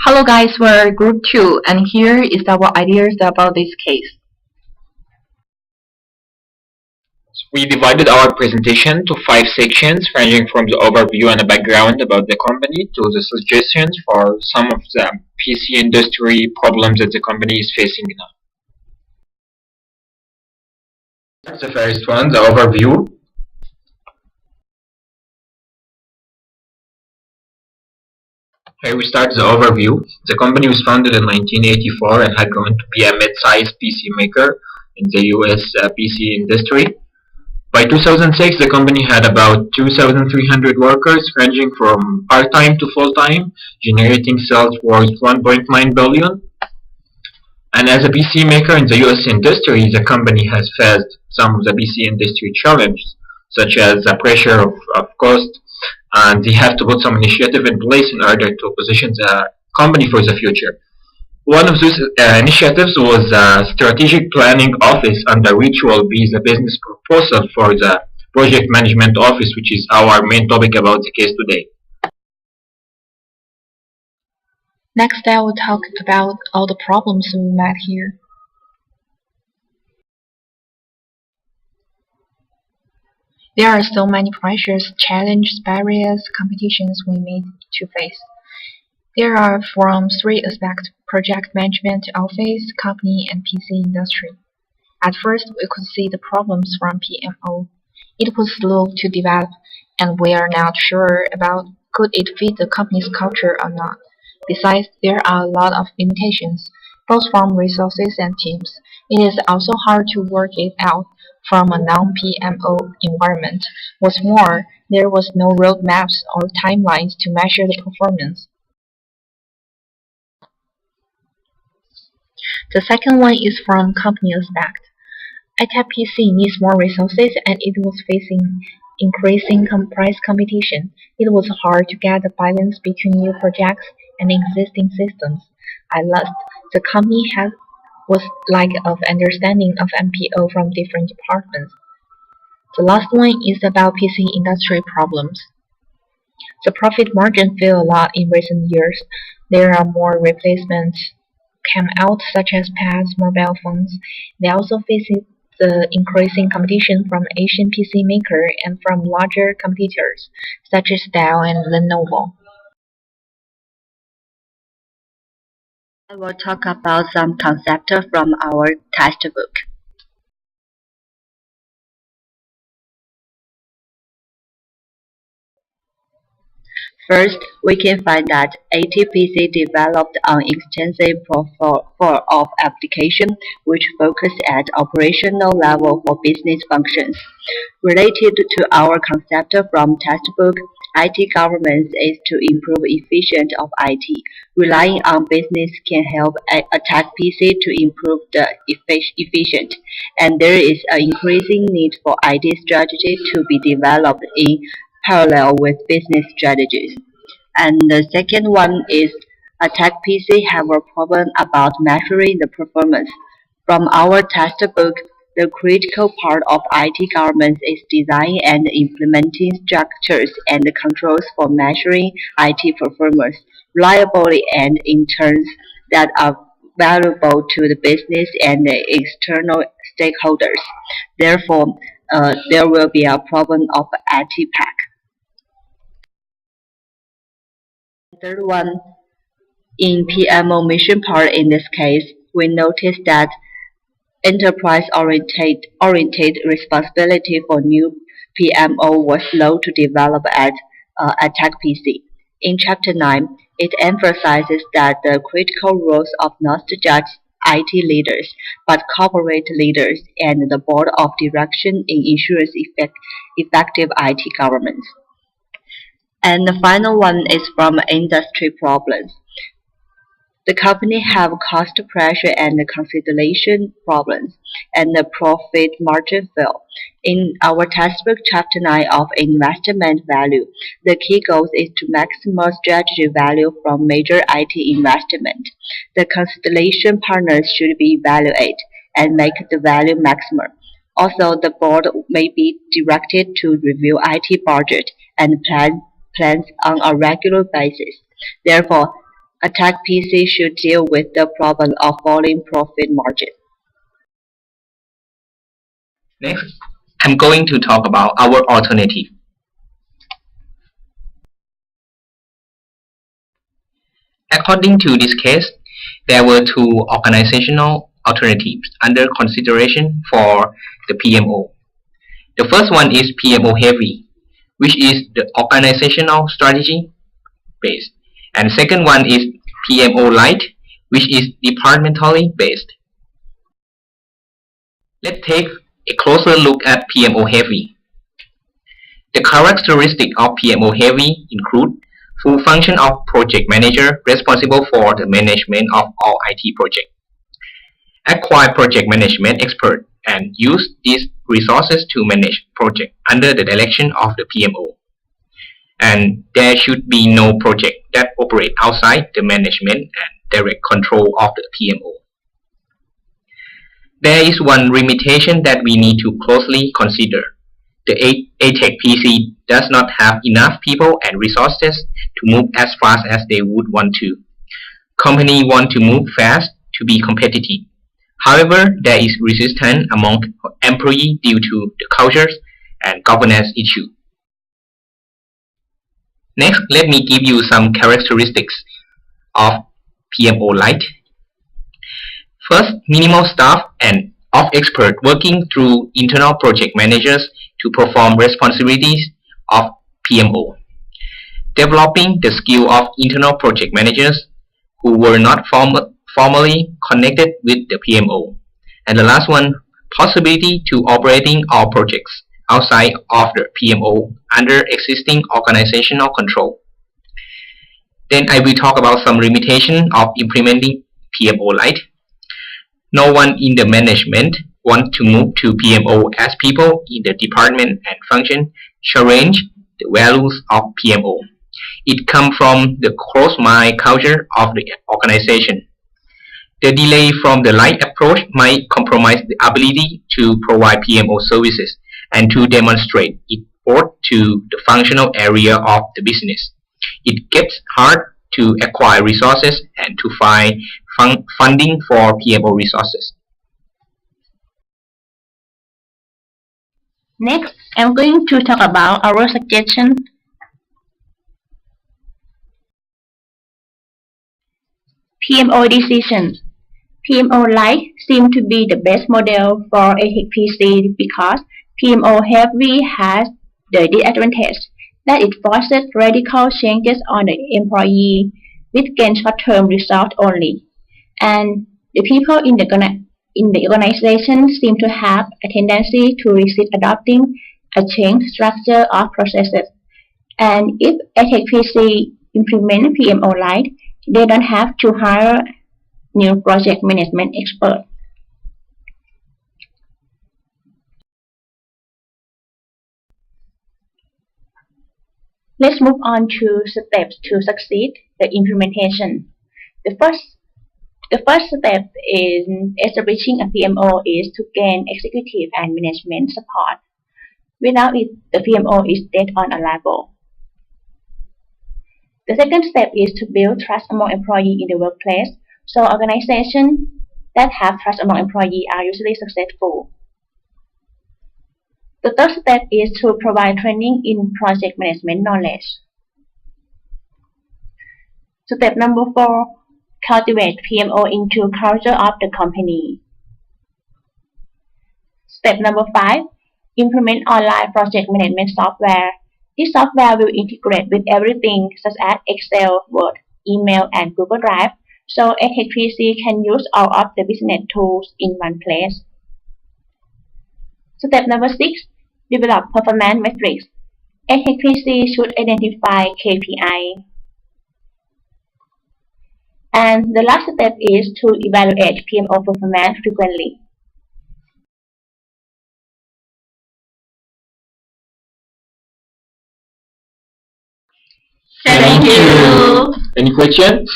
Hello guys, we're group 2 and here is our ideas about this case. We divided our presentation to 5 sections ranging from the overview and a background about the company to the suggestions for some of the PC industry problems that the company is facing now. The first one, the overview. Here we start the overview. The company was founded in 1984 and had grown to be a mid-sized PC maker in the US PC industry. By 2006, the company had about 2,300 workers ranging from part-time to full-time, generating sales worth $1.9 billion. And as a PC maker in the US industry, the company has faced some of the PC industry challenges, such as the pressure of cost, and they have to put some initiative in place in order to position the company for the future. One of those initiatives was a strategic planning office, under which will be the business proposal for the project management office, which is our main topic about the case today. Next, I will talk about all the problems we met here. There are so many pressures, challenges, barriers, competitions we need to face. There are from 3 aspects: project management, office, company, and PC industry. At first, we could see the problems from PMO. It was slow to develop, and we are not sure about could it fit the company's culture or not. Besides, there are a lot of limitations, both from resources and teams. It is also hard to work it out from a non-PMO environment. What's more, there was no roadmaps or timelines to measure the performance. The second one is from company aspect. AtekPC needs more resources and it was facing increasing price competition. It was hard to get the balance between new projects and existing systems. At last, the company was lack of understanding of MPO from different departments. The last one is about PC industry problems. The profit margin fell a lot in recent years. There are more replacements came out, such as pads, mobile phones. They also face the increasing competition from Asian PC makers and from larger competitors, such as Dell and Lenovo. I will talk about some concepts from our textbook. First, we can find that AtekPC developed an extensive portfolio of applications which focus at operational level for business functions. Related to our concept from textbook, IT governance is to improve efficiency of IT. Relying on business can help AtekPC to improve the efficiency, and there is an increasing need for IT strategy to be developed in parallel with business strategies. And the second one is AtekPC have a problem about measuring the performance. From our textbook, the critical part of IT governance is design and implementing structures and controls for measuring IT performance reliably and in terms that are valuable to the business and the external stakeholders. Therefore, there will be a problem of AtekPC. Third one, in PMO mission part in this case, we noticed that enterprise-oriented responsibility for new PMO was slow to develop at AtekPC. In Chapter 9, it emphasizes that the critical roles of not just IT leaders, but corporate leaders and the board of direction in ensuring effective IT governance. And the final one is from industry problems. The company have cost pressure and consolidation problems, and the profit margin fell. In our textbook Chapter 9 of investment value, the key goal is to maximize strategy value from major IT investment. The constellation partners should be evaluated and make the value maximum. Also, the board may be directed to review IT budget and plans on a regular basis. Therefore, AtekPC should deal with the problem of falling profit margin. Next, I'm going to talk about our alternative. According to this case, there were two organizational alternatives under consideration for the PMO. The first one is PMO heavy, which is the organizational strategy based, and the second one is PMO light, which is departmentally based. Let's take a closer look at PMO heavy. The characteristics of PMO heavy include full function of project manager responsible for the management of all IT projects, acquire project management expert, and use these resources to manage project under the direction of the PMO. And there should be no project that operate outside the management and direct control of the PMO. There is one limitation that we need to closely consider. The AtekPC does not have enough people and resources to move as fast as they would want to. Companies want to move fast to be competitive. However, there is resistance among employees due to the cultures and governance issues. Next, let me give you some characteristics of PMO Lite. First, minimal staff and of experts working through internal project managers to perform responsibilities of PMO. Developing the skill of internal project managers who were not formally connected with the PMO. And the last one, possibility to operating all projects outside of the PMO under existing organizational control. Then I will talk about some limitation of implementing PMO Lite. No one in the management wants to move to PMO as people in the department and function challenge the values of PMO. It comes from the closed-mind culture of the organization. The delay from the light approach might compromise the ability to provide PMO services and to demonstrate it both to the functional area of the business. It gets hard to acquire resources and to find funding for PMO resources. Next, I'm going to talk about our suggestion. PMO decisions. PMO Lite seems to be the best model for AtekPC because PMO Heavy has the disadvantage that it forces radical changes on the employee which gain short-term results only. And the people in the organization seem to have a tendency to resist adopting a changed structure of processes. And if AtekPC implement PMO Lite, they don't have to hire new project management experts. Let's move on to steps to succeed the implementation. The first step in establishing a PMO is to gain executive and management support. Without it, the PMO is dead on arrival. The second step is to build trust among employees in the workplace, so organizations that have trust among employees are usually successful. The third step is to provide training in project management knowledge. Step number 4, cultivate PMO into culture of the company. Step number 5, implement online project management software. This software will integrate with everything such as Excel, Word, email, and Google Drive, so AtekPC can use all of the business tools in one place. Step number 6, develop performance metrics. AtekPC should identify KPI. And the last step is to evaluate PMO performance frequently. Thank you. Any questions?